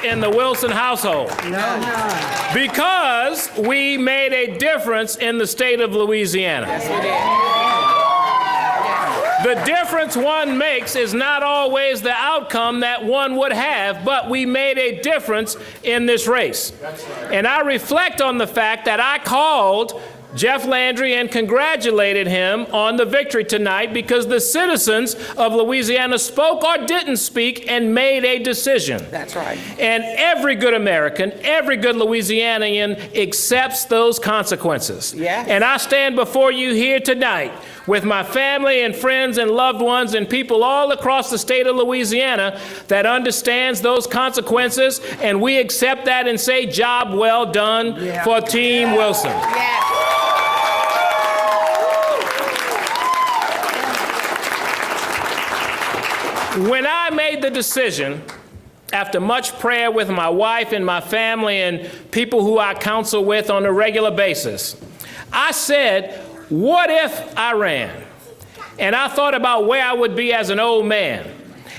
in the Wilson household. No. Because we made a difference in the state of Louisiana. Yes, we did. The difference one makes is not always the outcome that one would have, but we made a difference in this race. And I reflect on the fact that I called Jeff Landry and congratulated him on the victory tonight because the citizens of Louisiana spoke or didn't speak and made a decision. That's right. And every good American, every good Louisianian accepts those consequences. Yes. And I stand before you here tonight with my family and friends and loved ones and people all across the state of Louisiana that understands those consequences, and we accept that and say, job well done for Team Wilson. When I made the decision, after much prayer with my wife and my family and people who I counsel with on a regular basis, I said, what if I ran? And I thought about where I would be as an old man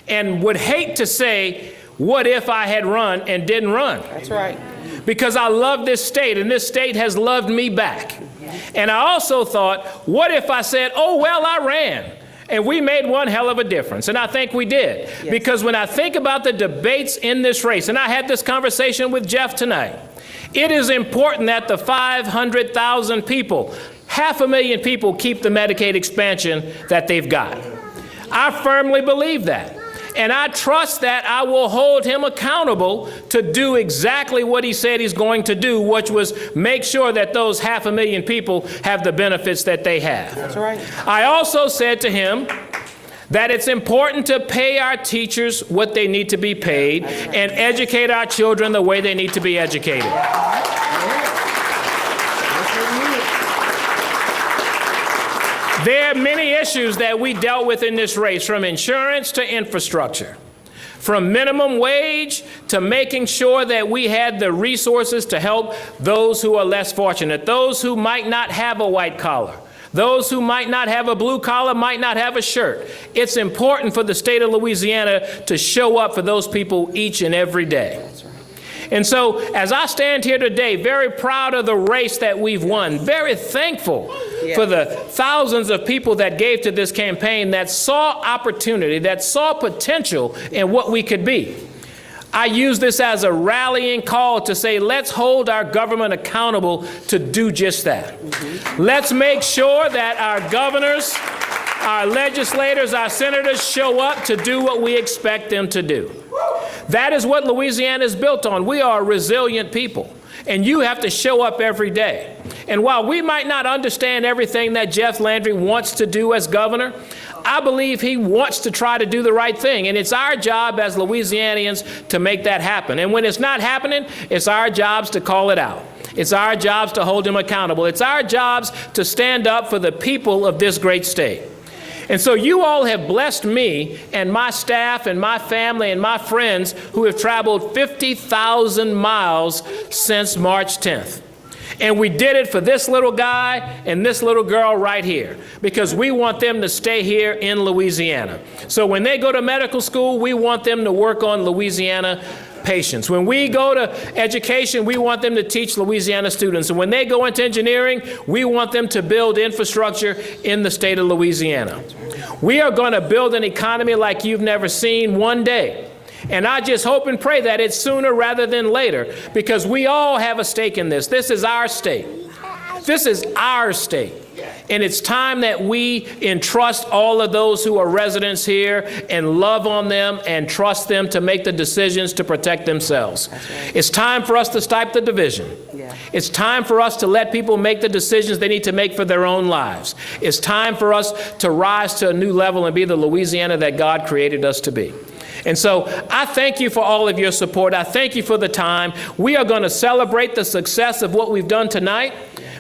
and would hate to say, what if I had run and didn't run? That's right. Because I love this state and this state has loved me back. And I also thought, what if I said, oh, well, I ran? And we made one hell of a difference, and I think we did. Yes. Because when I think about the debates in this race, and I had this conversation with Jeff tonight, it is important that the 500,000 people, 500,000 people keep the Medicaid expansion that they've got. I firmly believe that. And I trust that I will hold him accountable to do exactly what he said he's going to do, which was make sure that those 500,000 people have the benefits that they have. That's right. I also said to him that it's important to pay our teachers what they need to be paid and educate our children the way they need to be educated. There are many issues that we dealt with in this race, from insurance to infrastructure, from minimum wage to making sure that we had the resources to help those who are less fortunate, those who might not have a white collar, those who might not have a blue collar, might not have a shirt. It's important for the state of Louisiana to show up for those people each and every day. And so as I stand here today, very proud of the race that we've won, very thankful for the thousands of people that gave to this campaign, that saw opportunity, that saw potential in what we could be. I use this as a rallying call to say, let's hold our government accountable to do just that. Let's make sure that our governors, our legislators, our senators show up to do what we expect them to do. That is what Louisiana is built on. We are a resilient people, and you have to show up every day. And while we might not understand everything that Jeff Landry wants to do as governor, I believe he wants to try to do the right thing, and it's our job as Louisianians to make that happen. And when it's not happening, it's our jobs to call it out. It's our jobs to hold him accountable. It's our jobs to stand up for the people of this great state. And so you all have blessed me and my staff and my family and my friends who have traveled 50,000 miles since March 10th. And we did it for this little guy and this little girl right here, because we want them to stay here in Louisiana. So when they go to medical school, we want them to work on Louisiana patients. When we go to education, we want them to teach Louisiana students. And when they go into engineering, we want them to build infrastructure in the state of Louisiana. We are going to build an economy like you've never seen one day. And I just hope and pray that it's sooner rather than later, because we all have a stake in this. This is our state. This is our state. And it's time that we entrust all of those who are residents here and love on them and trust them to make the decisions to protect themselves. Right. It's time for us to stop the division. Yeah. It's time for us to let people make the decisions they need to make for their own lives. It's time for us to rise to a new level and be the Louisiana that God created us to be. And so I thank you for all of your support. I thank you for the time. We are going to celebrate the success of what we've done tonight,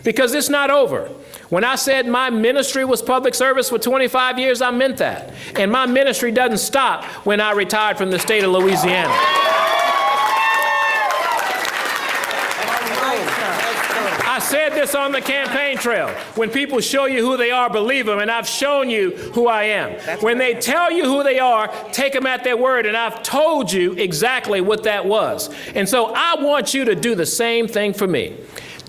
because it's not over. When I said my ministry was public service for 25 years, I meant that. And my ministry doesn't stop when I retired from the state of Louisiana. I said this on the campaign trail. When people show you who they are, believe them, and I've shown you who I am. When they tell you who they are, take them at their word, and I've told you exactly what that was. And so I want you to do the same thing for me.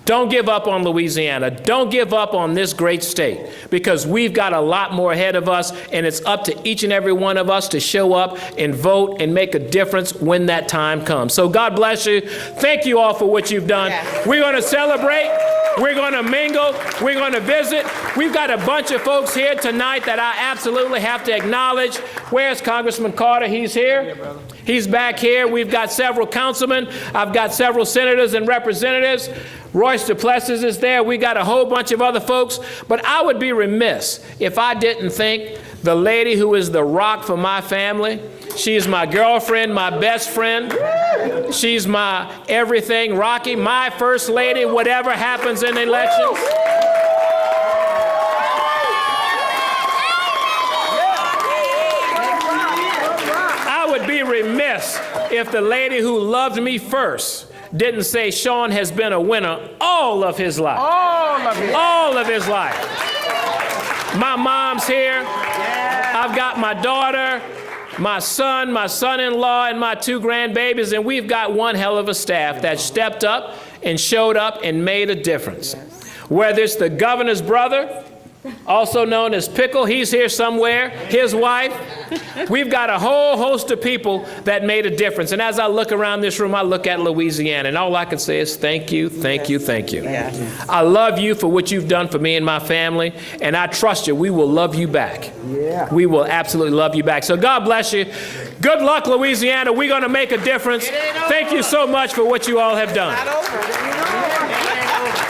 Don't give up on Louisiana. Don't give up on this great state, because we've got a lot more ahead of us, and it's up to each and every one of us to show up and vote and make a difference when that time comes. So God bless you. Thank you all for what you've done. We're going to celebrate. We're going to mingle. We're going to visit. We've got a bunch of folks here tonight that I absolutely have to acknowledge. Where's Congressman Carter? He's here. He's back here. We've got several councilmen. I've got several senators and representatives. Royce Duplessis is there. We got a whole bunch of other folks. But I would be remiss if I didn't thank the lady who is the rock for my family. She's my girlfriend, my best friend. She's my everything. Rocky, my first lady, whatever happens in the elections. I would be remiss if the lady who loved me first didn't say Shawn has been a winner all of his life. All of his life. My mom's here. I've got my daughter, my son-in-law, and my 2 grandbabies, and we've got one hell of a staff that stepped up and showed up and made a difference. Whether it's the governor's brother, also known as Pickle, he's here somewhere, his wife. We've got a whole host of people that made a difference. And as I look around this room, I look at Louisiana, and all I can say is thank you, thank you, thank you. I love you for what you've done for me and my family, and I trust you. We will love you back. We will absolutely love you back. So God bless you. Good luck, Louisiana. We're going to make a difference. Thank you so much for what you all have done.